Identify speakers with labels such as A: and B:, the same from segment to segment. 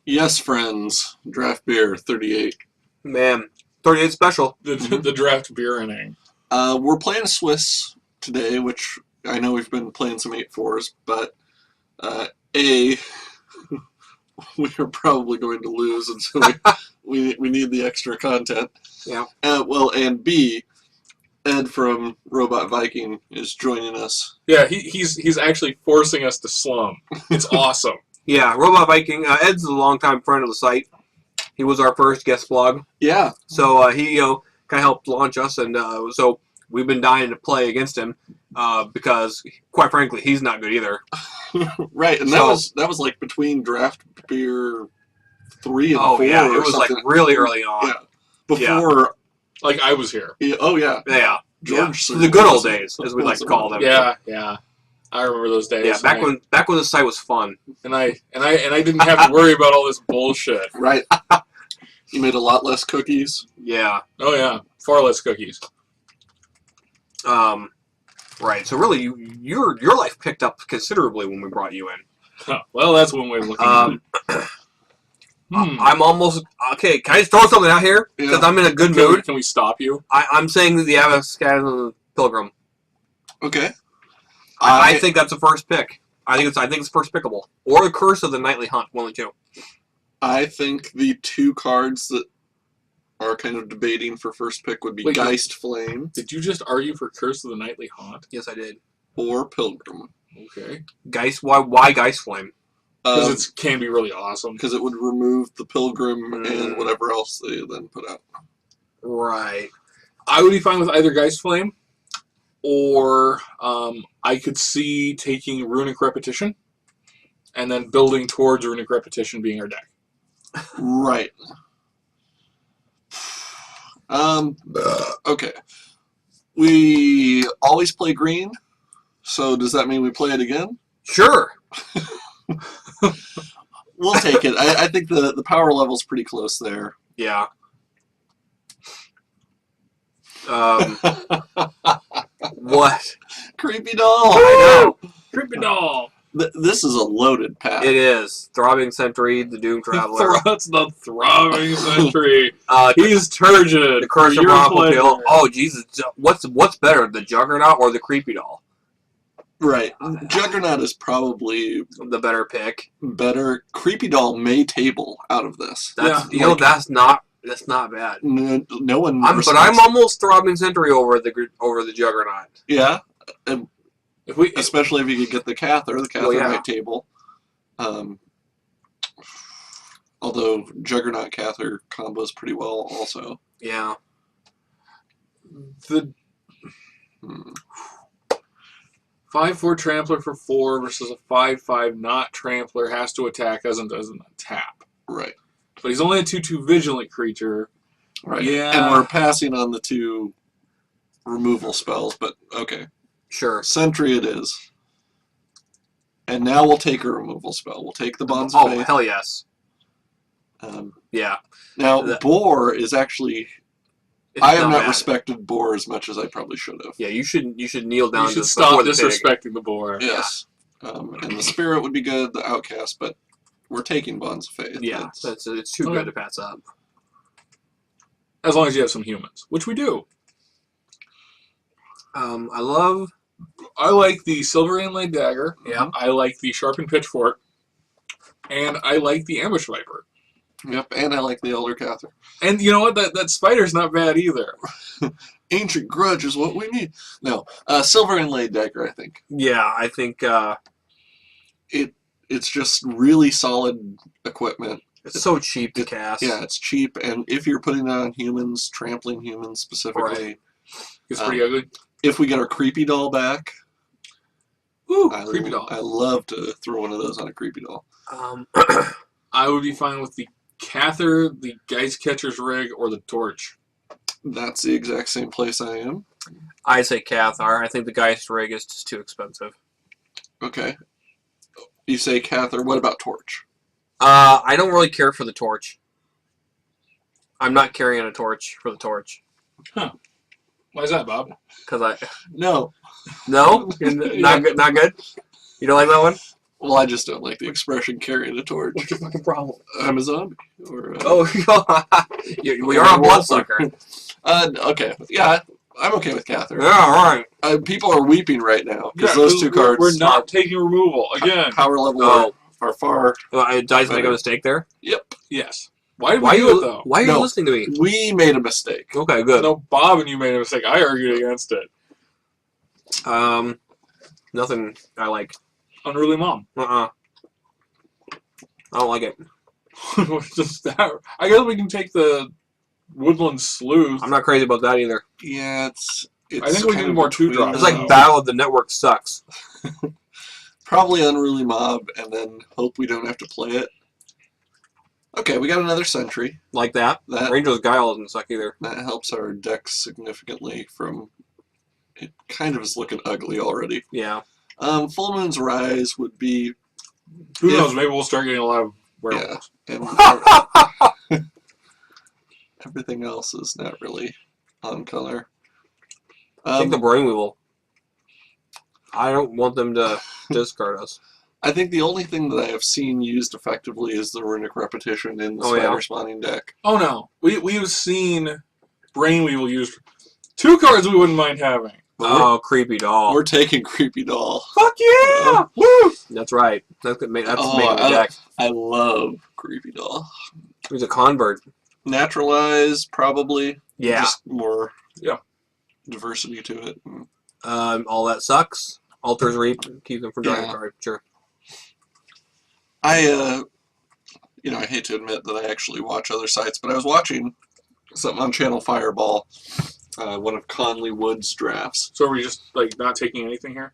A: Yes, friends. Draft beer 38.
B: Man, 38 special.
C: The draft beer inning.
A: We're playing Swiss today, which I know we've been playing some 8-4s, but A, we are probably going to lose, and so we need the extra content.
B: Yeah.
A: And B, Ed from Robot Viking is joining us.
C: Yeah, he's actually forcing us to slum. It's awesome.
B: Yeah, Robot Viking. Ed's a longtime friend of the site. He was our first guest blog.
A: Yeah.
B: So he kind of helped launch us, and so we've been dying to play against him because, quite frankly, he's not good either.
A: Right, and that was like between draft beer 3 and 4.
B: Yeah, it
A: or
B: was
A: something.
B: like really early on.
A: Yeah. Before.
C: Like I was here.
A: Yeah, oh yeah.
B: Yeah.
A: George.
B: The good old days, as we like to call them.
C: Yeah. I remember those days.
B: Yeah, back when the site was fun.
C: And I didn't have to worry about all this bullshit.
A: Right. You made a lot less cookies.
B: Yeah.
C: Oh yeah, far less cookies.
B: Right. So really, your life picked up considerably when we brought you in.
C: Huh. Well, that's one way of looking at it.
B: I'm almost okay. Can I just throw something out here? Because I'm in a good mood.
C: Can we stop you?
B: I'm saying that the Avocado and the Pilgrim.
A: Okay.
B: I think that's the first pick. I think it's first pickable, or the Curse of the Nightly Hunt. One of the two.
A: I think the two cards that are kind of debating for first pick would be Geist Flame.
C: Did you just argue for Curse of the Nightly Haunt?
B: Yes, I did.
A: Or Pilgrim.
C: Okay.
B: Geist. Why Geist Flame?
C: Because it can be really awesome.
A: Because it would remove the Pilgrim and whatever else they then put out.
B: Right.
C: I would be fine with either Geist Flame, or I could see taking Runic Repetition, and then building towards Runic Repetition being our deck.
A: Right. Okay. We always play green, so does that mean we play it again?
B: Sure.
A: We'll take it. I think the power level's pretty close there.
B: Yeah. What?
A: Creepy doll!
B: I know.
C: Creepy Doll!
A: This is a loaded pack.
B: It is. Throbbing Sentry, the Doom Traveler.
C: That's the Throbbing Sentry. He's turgid.
B: The Curse of Rompopil. Oh, Jesus. What's better, the Juggernaut or the Creepy Doll?
A: Right. Juggernaut is probably
B: the better pick.
A: Better. Creepy Doll may table out of this.
B: That's not bad.
A: No one.
B: But I'm almost Throbbing Sentry over the Juggernaut.
A: Yeah. Especially if you could get the Cather. The Cather might table. Although Juggernaut Cather combos pretty well also.
B: Yeah.
C: The 5/4 Trampler for 4 versus a 5/5 not Trampler has to attack as and doesn't tap.
A: Right.
C: But he's only a 2/2 Vigilant creature.
A: Right.
C: Yeah.
A: And we're passing on the 2 removal spells, but okay.
B: Sure.
A: Sentry it is. And now we'll take a removal spell. We'll take the Bonds of Faith.
B: Oh, hell yes. Yeah.
A: Now, Boar is actually... I have not respected Boar as much as I probably should have.
B: Yeah, you should kneel down.
C: You should stop disrespecting the Boar.
A: Yes. And the Spirit would be good, the Outcast, but we're taking Bonds of Faith.
B: Yeah, it's too good to pass up.
C: As long as you have some humans, which we do. I like the Silver Inlaid Dagger.
B: Yeah.
C: I like the Sharpened Pitchfork. And I like the Ambush Viper.
A: Yep, and I like the Elder Cather.
C: And you know what? That Spider's not bad either.
A: Ancient Grudge is what we need. No, Silver Inlaid Dagger, I think.
B: Yeah, I think...
A: It's just really solid equipment.
B: It's so cheap to cast.
A: Yeah, it's cheap, and if you're putting it on humans, trampling humans specifically...
C: It's pretty ugly.
A: If we get our Creepy Doll back...
C: Ooh, Creepy Doll.
A: I love to throw one of those on a Creepy Doll.
C: I would be fine with the Cather, the Geist Catcher's Rig, or the Torch.
A: That's the exact same place I am.
B: I say Cathar. I think the Geist Rig is just too expensive.
A: Okay. You say Cather. What about Torch?
B: I don't really care for the Torch. I'm not carrying a torch for the Torch.
C: Huh. Why is that, Bob?
B: Because
A: No.
B: No? Not good? You don't like that one?
A: Well, I just don't like the expression carrying a torch.
C: What's your fucking problem?
A: I'm a zombie. Or,
B: Oh, you're a bloodsucker.
A: Okay. Yeah, I'm okay with Catherine.
B: Yeah, all right.
A: People are weeping right now because
C: Yeah,
A: those two cards
C: We're not taking removal again.
A: power level
B: Oh.
A: are far.
B: Did I just make a mistake there?
A: Yep.
C: Yes. Why did we do it though?
B: Why are you
A: No.
B: listening to me?
A: We made a mistake.
B: Okay, good.
C: No, Bob and you made a mistake. I argued against it.
B: Nothing I like.
C: Unruly Mom.
B: I don't like it.
C: Just that. I guess we can take the Woodland Sleuth.
B: I'm not crazy about that either.
A: Yeah, it's
C: I think we
A: kind
C: need
A: of
C: more
A: between
C: 2-drops.
B: It's like
A: those.
B: Battle of the Network sucks.
A: Probably Unruly Mob, and then hope we don't have to play it. Okay, we got another Sentry.
B: Like that.
A: That
B: Ranger's Guile doesn't suck either.
A: that helps our deck significantly from. It kind of is looking ugly already.
B: Yeah.
A: Full Moon's Rise would be
C: Who
A: If-
C: knows? Maybe we'll start getting a lot of werewolves.
A: and everything else is not really on color.
B: Take the Brainweevil. I don't want them to discard us.
A: I think the only thing that I have seen used effectively is the Runic Repetition in the
B: Oh, yeah?
A: Spider Spawning deck.
C: Oh no, we've seen Brainweevil used 2 cards we wouldn't mind having.
B: Oh, creepy doll.
A: We're taking Creepy Doll.
C: Fuck yeah! Woo!
B: That's right. That's making
A: Oh,
B: the deck.
A: I love Creepy Doll.
B: He's a convert.
A: Naturalize, probably.
B: Yeah.
A: Just more
C: Yeah.
A: diversity to it.
B: All that sucks. Altars Reap. Keep them from drawing
A: Yeah.
B: a card. Sure.
A: I hate to admit that I actually watch other sites, but I was watching something on Channel Fireball, one of Conley Wood's drafts.
C: So are we just like not taking anything here?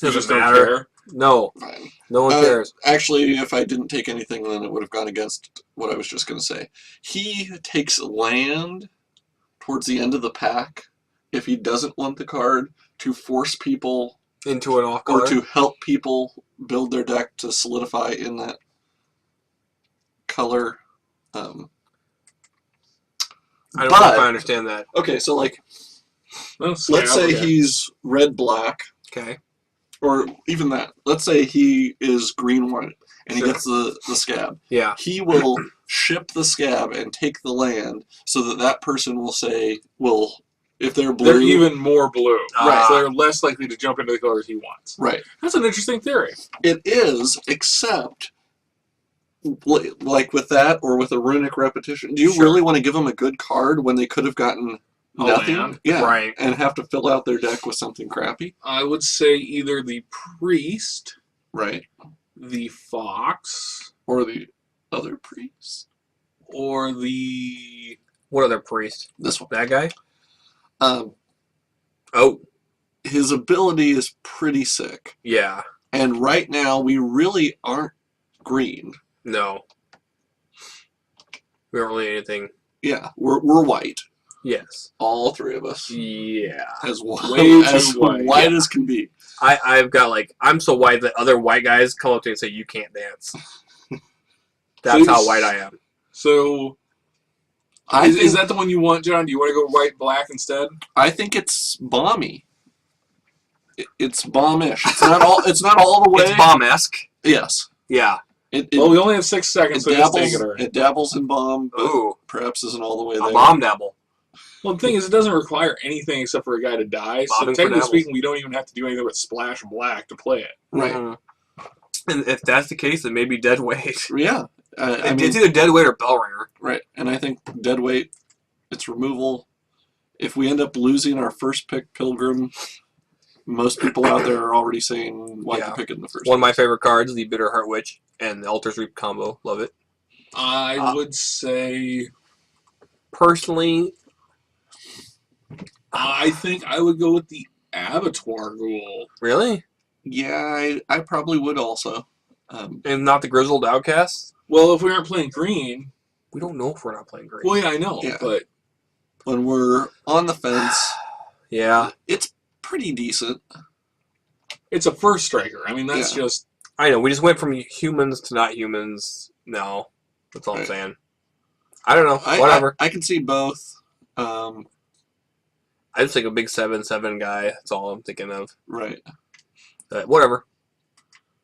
C: You
B: Doesn't
C: just don't
B: matter.
C: care?
B: No.
A: Fine.
B: No one cares.
A: Actually, if I didn't take anything, then it would have gone against what I was just going to say. He takes land towards the end of the pack if he doesn't want the card to force people
B: Into an off
A: or
B: card.
A: to help people build their deck to solidify in that color.
B: I don't know
A: but-
B: if I understand that.
A: Okay, so like,
C: Let's
A: let's say he's red-black,
B: Okay.
A: or even that. Let's say he is green-white, and
B: Sure.
A: he gets the scab.
B: Yeah.
A: He will ship the scab and take the land so that person will say, if they're blue.
C: they're even more blue.
B: Right.
C: So they're less likely to jump into the colors he wants.
A: Right.
C: That's an interesting theory.
A: It is, except, like with that or with a Runic Repetition, do you
C: Sure.
A: really want to give them a good card when they could have gotten
C: A
A: nothing?
C: land.
A: Yeah.
B: Right.
A: And have to fill out their deck with something crappy?
C: I would say either the priest,
A: Right.
C: the fox,
A: Or the other priest.
C: or the
B: What other priest?
A: This one.
B: That guy? Oh.
A: His ability is pretty sick.
B: Yeah.
A: And right now, we really aren't green.
B: No. We don't really anything.
A: Yeah, we're white.
B: Yes.
A: All three of us.
B: Yeah.
A: As white,
C: Way
A: as
C: too white,
A: white
B: yeah.
A: as can be.
B: I've got I'm so white that other white guys come up to me and say, you can't dance. That's
C: Please.
B: how white I am.
C: so.
A: I
C: Is
A: think,
C: that the one you want, John? Do you want to go white black instead?
A: I think it's bomby. It's bombish. It's not all. It's not all the way.
B: It's bomb-esque.
A: Yes.
B: Yeah.
A: It
C: Well, we only have 6 seconds, so just take
A: dabbles.
C: it already.
A: It dabbles in bomb, but
B: Ooh.
A: perhaps isn't all the way
B: A
A: there.
B: bomb dabble.
C: Well, the thing is, it doesn't require anything except for a guy to die. So
B: Bobbing for
C: technically
B: dabbles.
C: speaking, we don't even have to do anything but splash black to play it.
A: Right.
B: Mhm. And if that's the case, then maybe dead weight.
A: Yeah. I mean,
B: It's either dead weight or bell ringer.
A: right. And I think dead weight. It's removal. If we end up losing our first pick, Pilgrim, most people out there are already saying why
B: Yeah.
A: to pick it in the first.
B: One of my favorite cards, the Bitter Heart Witch and the Altars Reap combo. Love it.
C: I would say,
B: Personally,
C: I think I would go with the Abattoir Ghoul.
B: really?
A: Yeah, I probably would also.
B: And not the Grizzled Outcast?
C: Well, if we aren't playing green,
B: We don't know if we're not playing green.
C: well, yeah, I know,
A: Yeah.
C: but
A: When we're on the fence,
B: Yeah.
A: it's pretty decent.
C: it's a first striker. I mean, that's
A: Yeah.
C: just
B: I know. We just went from humans to not humans. No. That's all I'm
A: Right.
B: saying. I don't know.
A: I,
B: Whatever.
A: I can see both.
B: I just think a big 7/7 guy. That's all I'm thinking of.
A: Right.
B: But whatever.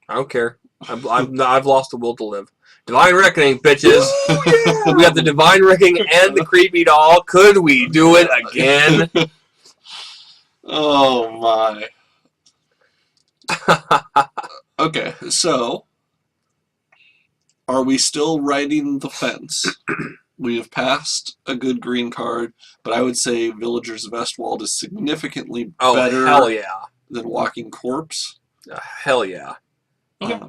B: I don't care. I've lost the will to live. Divine Reckoning, bitches.
C: Oh,
B: We got the Divine Reckoning and the Creepy Doll. Could we do it again?
A: Oh my. Okay, so are we still riding the fence? We have passed a good green card, but I would say Villager's Vestwald is significantly
B: Oh,
A: better
B: hell yeah.
A: than Walking Corpse.
B: Hell yeah.
C: Okay.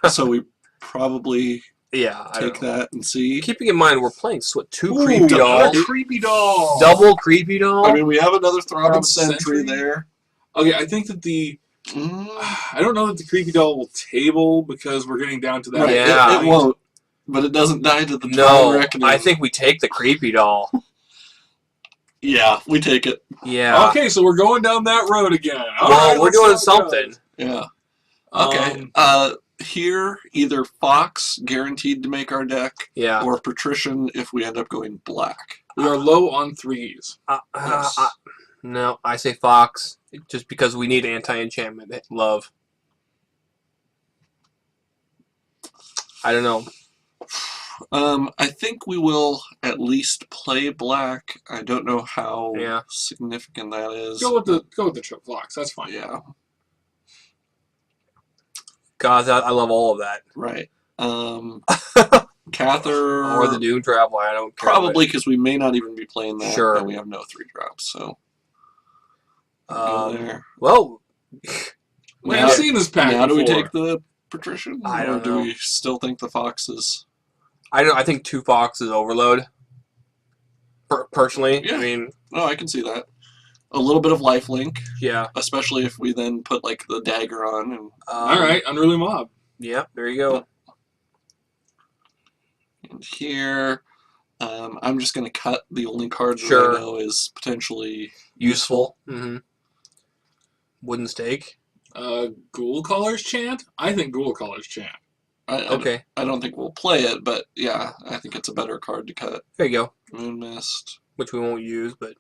A: So we probably
B: Yeah, I
A: take
B: don't know.
A: that and see.
B: Keeping in mind, we're playing two
C: Ooh,
B: Creepy
C: another
B: Dolls.
C: creepy doll.
B: Double Creepy Doll?
A: I mean, we have another Throbbing
C: Throbbing
A: Sentry
C: Sentry?
A: there.
C: Okay, I think that the
A: Mm,
C: I don't know that the creepy doll will table because we're getting down to that.
A: right,
B: Yeah.
A: it won't. But it doesn't die to the Divine
B: No,
A: Reckoning.
B: I think we take the Creepy Doll.
A: Yeah, we take it.
B: Yeah.
C: Okay, so we're going down that road again. All
B: Well,
C: right,
B: we're
C: let's
B: doing
C: see how it
B: something.
C: goes.
A: Yeah. Okay. Here, either Fox, guaranteed to make our deck,
B: Yeah.
A: or Patrician if we end up going black.
C: We are low on threes.
A: Yes.
B: No, I say Fox, just because we need anti-enchantment love. I don't know.
A: I think we will at least play black. I don't know how
B: Yeah.
A: significant that is.
C: Go with the chip flocks. That's fine.
A: Yeah,
B: God, I love all of that.
A: right. Cather,
B: Or the Doom Traveler, I don't care.
A: probably because we may not even be playing that,
B: Sure.
A: and we have no 3-drops, so
B: But,
A: go there.
B: well,
C: We
A: Now-
C: have seen this pack
A: Now, do we
C: before.
A: take the Patrician,
B: I
A: or
B: don't
A: do
B: know.
A: we still think the Fox is?
B: I think 2 Fox is overload. Personally,
A: Yeah.
B: I mean,
A: No, I can see that. A little bit of lifelink,
B: yeah.
A: especially if we then put like the dagger on. And
C: All right, Unruly Mob.
B: Yeah, there you go.
A: And here, I'm just going to cut the only cards
B: Sure.
A: that I know is potentially
B: Useful. Mm-hmm. Wooden Stake.
C: Ghoul Caller's Chant? I think Ghoul Caller's Chant.
B: Okay,
A: I don't think we'll play it, but yeah, I think it's a better card to cut.
B: there you go.
A: Moon Mist.
B: Which we won't use, but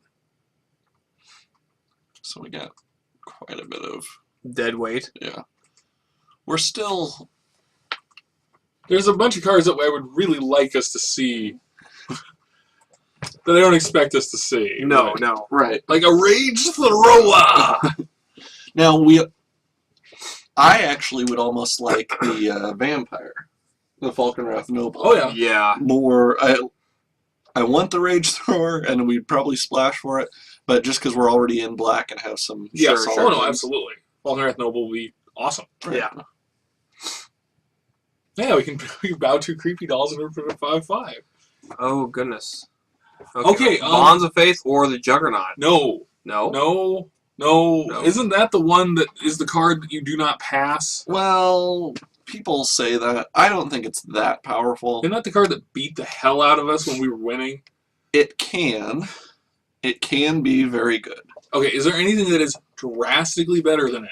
A: So we got quite a bit of,
B: dead weight.
A: yeah. We're still,
C: There's a bunch of cards that I would really like us to see that I don't expect us to see.
B: No.
A: right.
C: Like a Rage Thrower!
A: Now, I actually would almost like the Vampire, the Falconwrath Noble.
C: Oh, yeah.
B: Yeah.
A: More, I want the Rage Thrower, and we'd probably splash for it, but just because we're already in black and have some
C: Yeah,
A: solid
C: oh no,
A: things.
C: absolutely. Falconwrath Noble will be awesome.
A: Right.
B: Yeah.
C: Yeah, we can bow 2 creepy dolls and put a 5/5.
B: Oh goodness.
C: Okay,
B: Bonds of Faith or the Juggernaut.
C: No,
B: No.
C: no. Isn't that the one that is the card that you do not pass?
A: Well, people say that. I don't think it's that powerful.
C: Isn't that the card that beat the hell out of us when we were winning?
A: It can be very good.
C: Okay, is there anything that is drastically better than it?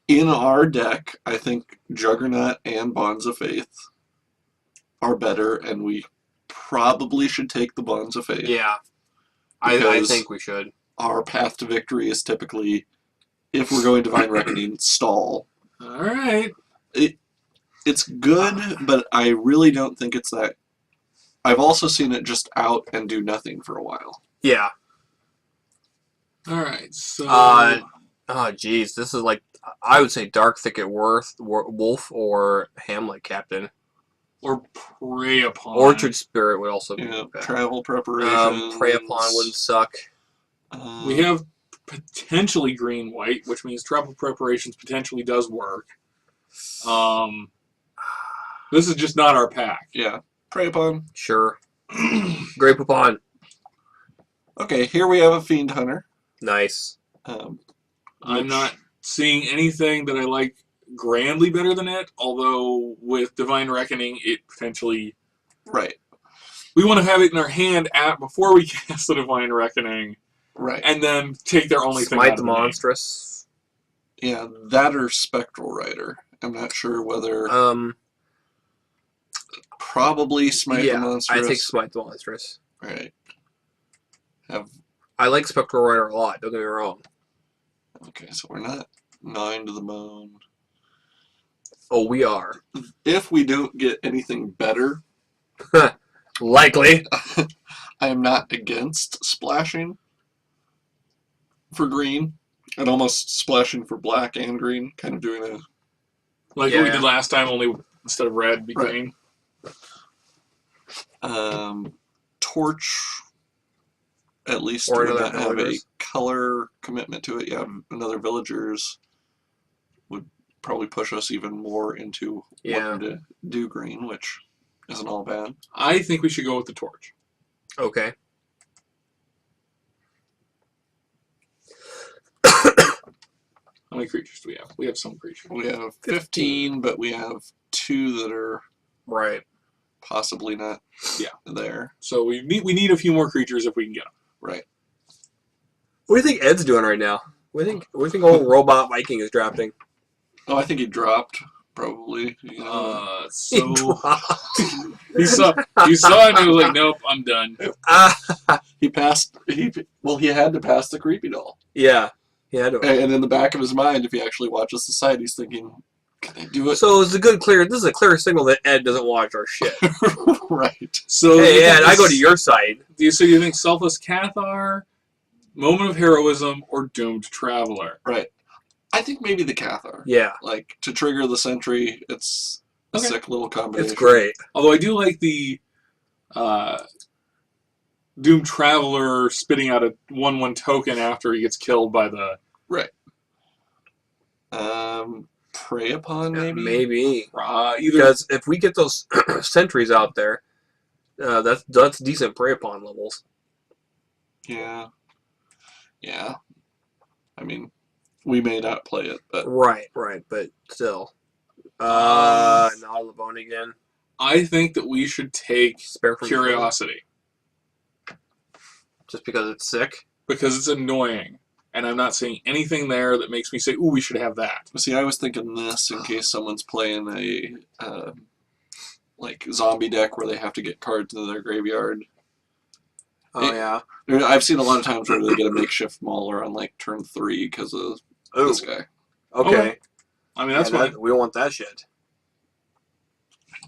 A: In our deck, I think Juggernaut and Bonds of Faith are better, and we probably should take the Bonds of Faith.
B: Yeah. I
A: Because
B: think we should.
A: our path to victory is typically, if we're going Divine Reckoning, stall.
C: All right.
A: It's good, but I really don't think it's that. I've also seen it just out and do nothing for a while.
B: Yeah.
C: All right. So
B: Oh geez, this is like, I would say Dark Thicket Wolf or Hamlet Captain.
C: or Prey Upon.
B: Orchard Spirit would also be
A: Yeah,
B: bad.
A: travel preparations.
B: Prey Upon wouldn't suck.
C: We have potentially green white, which means travel preparations potentially does work. This is just not our pack.
A: Yeah, Prey Upon.
B: Sure. Grape Upon.
A: Okay, here we have a Fiend Hunter.
B: Nice.
C: I'm not seeing anything that I like grandly better than it, although with Divine Reckoning, it potentially...
A: Right,
C: We want to have it in our hand before we cast the Divine Reckoning,
A: right.
C: and then take their only thing out
B: Smite
C: of
B: the
C: the game.
B: Monstrous.
A: Yeah, that or Spectral Rider. I'm not sure whether... probably Smite the
B: yeah,
A: Monstrous.
B: I think Smite the Monstrous.
A: Right.
B: I like Spectral Rider a lot, don't get me wrong.
A: Okay, so we're not 9 to the bone.
B: Oh, we are.
A: If we don't get anything better,
B: Likely.
A: I am not against splashing for green and almost splashing for black and green, kind of doing a
C: Like what we did last time, only instead of red, be
A: Right.
C: green.
A: torch, at least
B: Or
A: would
B: another
A: not have a
B: villagers.
A: color commitment to it. Yeah, another villagers would probably push us even more into wanting to do green, which isn't all bad.
C: I think we should go with the torch.
B: Okay.
C: How many creatures do we have? We have some creatures.
A: We have 15, but we have 2 that are
B: Right.
A: possibly not there.
C: So we need a few more creatures if we can get them.
A: Right.
B: What do you think Ed's doing right now? What do you think old Robot Viking is drafting?
A: Oh, I think he dropped, probably.
C: So
B: dropped.
C: he saw it and he was like, nope, I'm done.
A: He passed. He had to pass the creepy doll.
B: Yeah. He had to.
A: And in the back of his mind, if he actually watches the site, he's thinking, "Can I do it?"
B: So it's a good clear. This is a clear signal that Ed doesn't watch our shit.
A: Right.
C: So
B: Hey Ed, I go to your side.
C: So you think Selfless Cathar, Moment of Heroism, or Doomed Traveler?
A: Right. I think maybe the Cathar.
B: Yeah.
A: Like, to trigger the sentry, it's a sick little combination.
B: It's great.
C: Although I do like the Doomed Traveler spitting out a 1/1 token after he gets killed by the...
A: Right. Prey upon, maybe?
B: Maybe.
C: Either
B: Because if we get those sentries out there, that's decent prey upon levels.
A: Yeah. Yeah. I mean, we may not play it, but...
B: Right, but still. Not Lavone again.
C: I think that we should take
B: Spare from
C: Curiosity.
B: Just because it's sick.
C: Because it's annoying. And I'm not seeing anything there that makes me say, ooh, we should have that.
A: See, I was thinking this in case someone's playing a like zombie deck where they have to get cards into their graveyard.
B: Oh, yeah.
A: I've seen a lot of times where they get a makeshift mauler on like turn 3 because of this guy.
B: Okay.
C: I mean, that's
B: Yeah,
C: what...
B: we don't want that shit.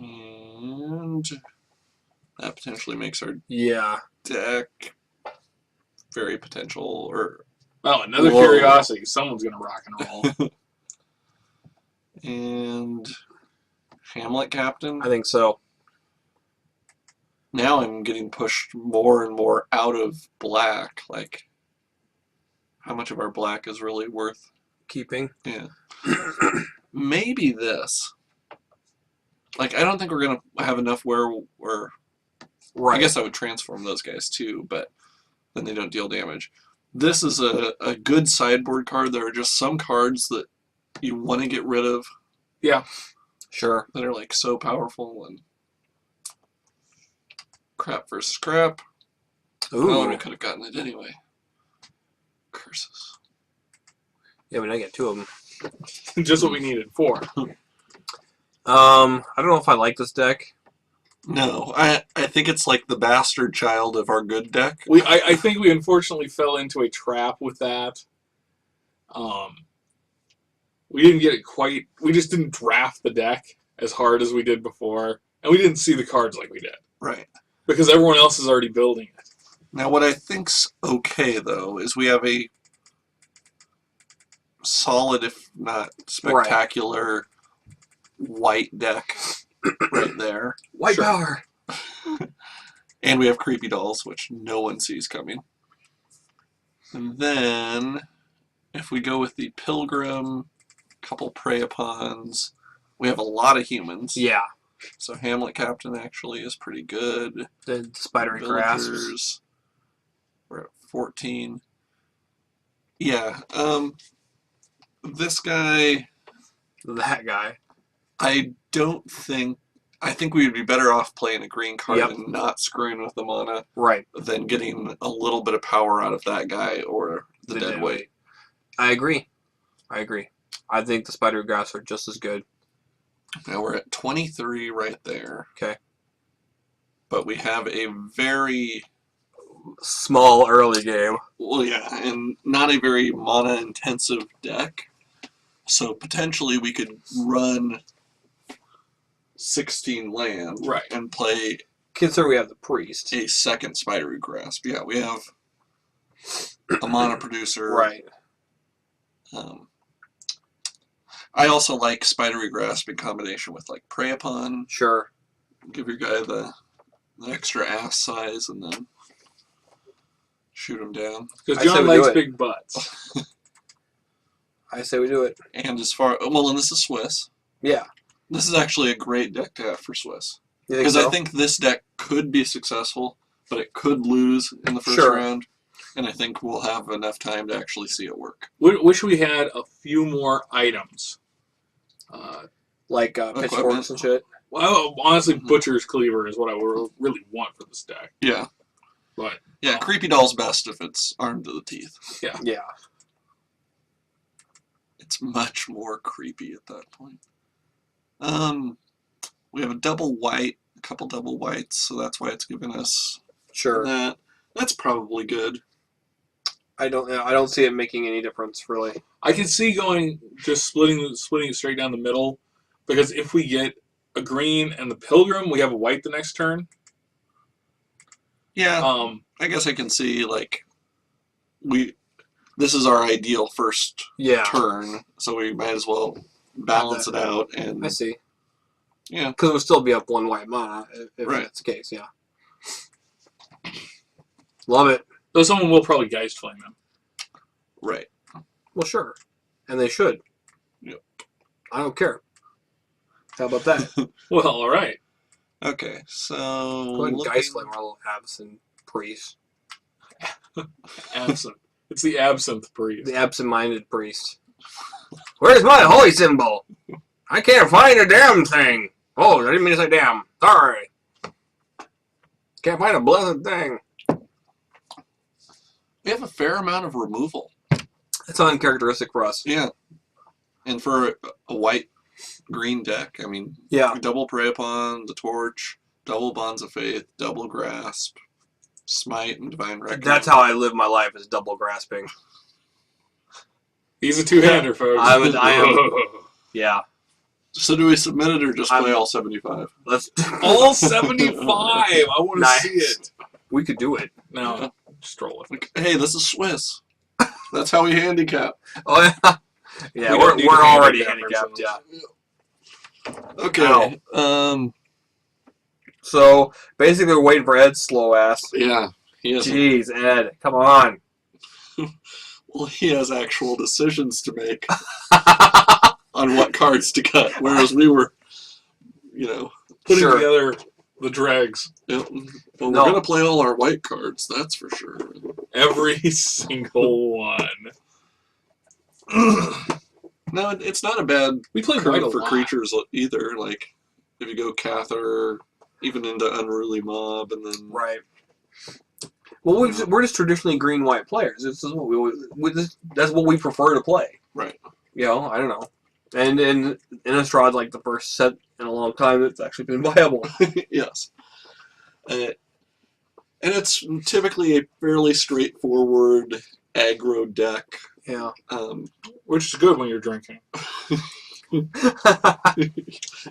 A: And that potentially makes our
B: Yeah.
A: deck very potential, or...
C: Oh, another
A: Whoa.
C: Curiosity. Someone's going to rock and roll.
A: And Hamlet Captain.
B: I think so.
A: Now I'm getting pushed more and more out of black. Like, how much of our black is really worth?
B: Keeping.
A: Yeah. Maybe this. Like, I don't think we're going to have enough where we're...
B: Right.
A: I guess I would transform those guys too, but then they don't deal damage. This is a good sideboard card. There are just some cards that you want to get rid of
C: Yeah.
B: Sure.
A: that are like so powerful, and crap versus crap.
B: Ooh.
A: Oh, we could have gotten it anyway. Curses.
B: Yeah, but I get 2 of them.
C: Just what we needed. 4.
B: I don't know if I like this deck.
A: No, I think it's like the bastard child of our good deck.
C: I think we unfortunately fell into a trap with that. We didn't get it quite... We just didn't draft the deck as hard as we did before. And we didn't see the cards like we did.
A: Right.
C: Because everyone else is already building it.
A: Now, what I think's okay, though, is we have a solid, if not spectacular, white deck right there.
B: White
C: Sure.
B: power.
A: And we have creepy dolls, which no one sees coming. And then, if we go with the pilgrim, couple prey upons, we have a lot of humans.
B: Yeah.
A: So Hamlet Captain actually is pretty good.
B: The spider and grasps.
A: Villagers, we're at 14. Yeah, this guy,
B: That guy.
A: I think we would be better off playing a green card and not screwing with the mana
B: Right.
A: than getting a little bit of power out of that guy or the dead weight.
B: I agree. I think the spider and grasps are just as good.
A: Now we're at 23 right there.
B: Okay.
A: But we have a very,
B: Small early game.
A: well, yeah, and not a very mana-intensive deck. So potentially we could run 16 land
C: Right.
A: and play
B: Consider we have the priest.
A: a second Spidery Grasp. Yeah, we have a mana producer.
B: Right.
A: I also like Spidery Grasp in combination with like Prey Upon.
B: Sure.
A: Give your guy the extra ass size and then shoot him down.
C: Because
B: I say
C: John
B: we do
C: likes
B: it.
C: big butts.
B: I say we do it.
A: And as far well, and this is Swiss.
B: Yeah.
A: This is actually a great deck to have for Swiss.
B: You think
A: Because
B: so?
A: I think this deck could be successful, but it could lose in the first
B: Sure.
A: round. And I think we'll have enough time to actually see it work.
C: Wish we had a few more items.
B: Like pitchforks and shit.
C: Well, honestly,
A: Mhm.
C: Butcher's Cleaver is what I would really want for this deck.
A: Yeah.
C: But
A: Yeah, Creepy Doll's best if it's armed to the teeth.
B: Yeah.
A: It's much more creepy at that point. We have a double white, a couple double whites, so that's why it's giving us
B: Sure.
A: that. That's probably good.
B: I don't see it making any difference really.
C: I can see going just splitting it straight down the middle, because if we get a green and the Pilgrim, we have a white the next turn.
A: Yeah, I guess I can see like this is our ideal first
B: Yeah.
A: turn, so we might as well balance it out. And
B: I see.
A: yeah,
B: Because it would still be up one white mana if
A: Right.
B: that's the case. Yeah. Love it.
C: Though someone will probably Geist Flame him.
A: right.
B: Well, sure. And they should.
A: Yep.
B: I don't care. How about that?
C: Well, all right.
A: Okay, so
B: Go ahead and Geist Flame our little absent priest.
C: Absinthe. It's the Absinthe Priest.
B: The absent-minded priest. Where's my holy symbol? I can't find a damn thing. Oh, I didn't mean to say damn. Sorry. Can't find a blessed thing.
A: we have a fair amount of removal.
B: That's uncharacteristic for us.
A: Yeah, and for a white green deck, I mean,
B: Yeah.
A: double Prey Upon, the Torch, double Bonds of Faith, double Grasp, Smite, and Divine Reckoning.
B: That's how I live my life, is double grasping.
C: He's a two-hander, folks.
B: I am. Yeah.
A: So do we submit it or just play
B: I'm-
A: all 75?
B: Let's.
C: All 75! I want to
B: Nice.
C: see it.
B: We could do it.
C: No, just roll with it.
A: Like, hey, this is Swiss. That's how we handicap.
B: Oh yeah. Yeah,
C: We
B: we're
C: don't need to
B: already
C: handicap
B: handicapped. Yeah.
A: Okay.
B: So basically, we're waiting for Ed's slow ass.
A: Yeah, he has.
B: Jeez, Ed, come on.
A: Well, he has actual decisions to make on what cards to cut, whereas we were,
C: Putting
B: Sure.
C: together the dregs.
A: well, we're
B: No.
A: gonna play all our white cards. That's for sure.
C: Every single one.
A: No, it's not a bad
C: We play white
A: card
C: a
A: for
C: lot.
A: creatures either. Like if you go Cather, even into Unruly Mob, and then
B: Right. Well, we're just traditionally green-white players. This is what that's what we prefer to play.
A: right.
B: You know, I don't know. And Innistrad, like the first set in a long time that's actually been viable.
A: Yes. And it's typically a fairly straightforward aggro deck.
B: Yeah.
C: Which is good when you're drinking.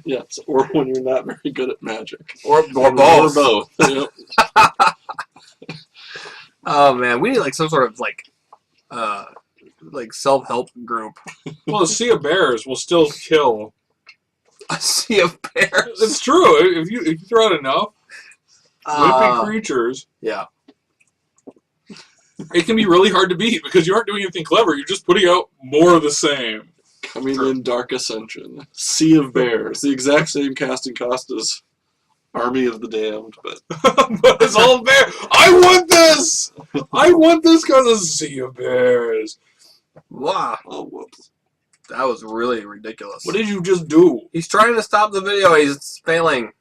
A: Yes, or when you're not very good at Magic.
B: or
A: Or
B: both.
A: both. Yep.
B: Oh man, we need like some sort of like self-help group.
C: Well, the Sea of Bears will still kill.
B: A sea of bears.
C: It's true. If you throw out enough whipping creatures,
B: Yeah.
C: it can be really hard to beat because you aren't doing anything clever. You're just putting out more of the same.
A: Coming
B: True.
A: in Dark Ascension. Sea of Bears. The exact same casting cost as Army of the Damned, but
C: But it's all bear. I want this! I want this because of Sea of Bears.
B: Wow,
A: oh whoops.
B: that was really ridiculous.
C: What did you just do?
B: He's trying to stop the video. He's failing.